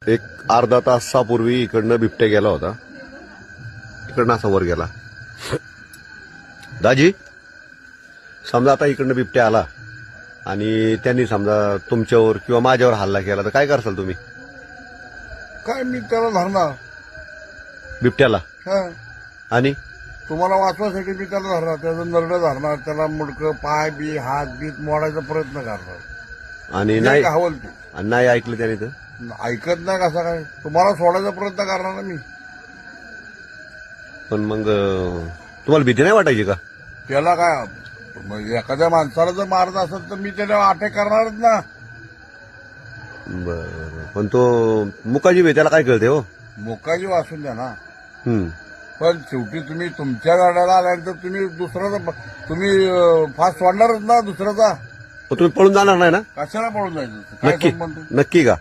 एक अर्धा तासापूर्वी इकडनं बिबट्या गेला होता. इकडनं असा वर गेला. दाजी, समजा आता इकडनं बिबट्या आला आणि त्यांनी समजा तुमच्यावर किंवा माझ्यावर हल्ला केला तर काय करसाल तुम्ही? काय मी त्याला धरणार बिबट्याला? हा. आणि तुम्हाला वाचवायसाठी मी त्याला धरणार, त्याचं नरडं धरणार, त्याला मुडकं पाय बी हात बीत मोडायचा प्रयत्न करणार. आणि नाही हवल ते आणि नाही ऐकलं त्याने तर ऐकत नाही कसा काय, तुम्हाला सोडायचा प्रयत्न करणार ना मी. पण मग तुम्हाला भीती नाही वाटायची का? त्याला काय म्हणजे एखाद्या माणसाला जर मारत असेल तर मी त्याला अटॅक करणारच ना. बरं, पण तो मुकाजी भे त्याला काय कळते हो? मोकाजी वाचून द्या ना. हम्म. पण शेवटी तुम्ही तुमच्या गाड्याला आल्यानंतर तुम्ही दुसऱ्याचा तुम्ही फास्ट सोडणारच ना दुसऱ्याचा. पण तुम्ही पळून जाणार नाही ना? कशाला पळून जायचं? काय नक्की संबंध? नक्की का?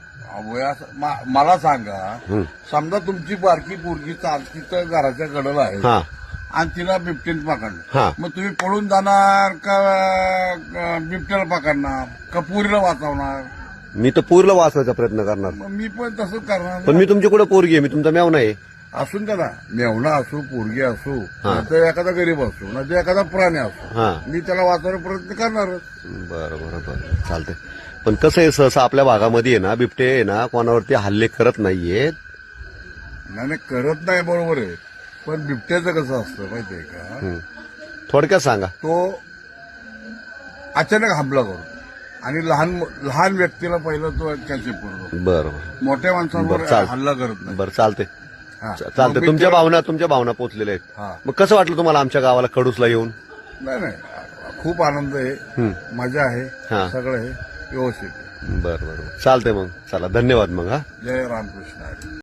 मला सांगा, हम्म. समजा तुमची बारकी पोरगी चालती तर घराच्या कडेला आहे हा आणि तिला बिबट्याने पकडलं, हा. मग तुम्ही पळून जाणार का बिबट्याला पकडणार का पोरीला वाचवणार? मी तर पूर्ण वाचवायचा प्रयत्न करणार. मग मी पण तसंच करणार पण ना. मी तुमची कुठे पोरगी आहे? मी तुमचा मेवना आहे. असून त्याला मेवणा असो पोरगी असो हा. नाहीतर एखादा गरीब असो नाहीतर एखादा प्राणी असो, हा. मी त्याला वाचवण्याचा प्रयत्न करणारच. बरं बरं बरं, चालतंय. पण कसं आहे, सहसा आपल्या भागामध्ये आहे ना बिबटे आहे ना कोणावरती हल्ले करत नाहीयेत. नाही करत नाही, बरोबर आहे. पण बिबट्याचं कसं असतं माहितीये का, थोडक्यात सांगा. तो अचानक हमला करतो आणि लहान लहान व्यक्तीला पहिलं तो कॅचअप करतो, बरं बरं मोठ्या माणसांवर बरं, चाल- हल्ला करत नाही. बरं, चालतंय हा. चालतंय. मग तुमच्या बिबट्या- तुमच्या भावना पोचलेल्या आहेत. हा. मग कसं वाटलं तुम्हाला आमच्या गावाला कडूसला येऊन? नाही खूप आनंद आहे, मजा आहे, हा. सगळं आहे व्यवस्थित आहे. बरं बरं, चालतंय. मग चला, धन्यवाद. मग हा जय रामकृष्ण हरी.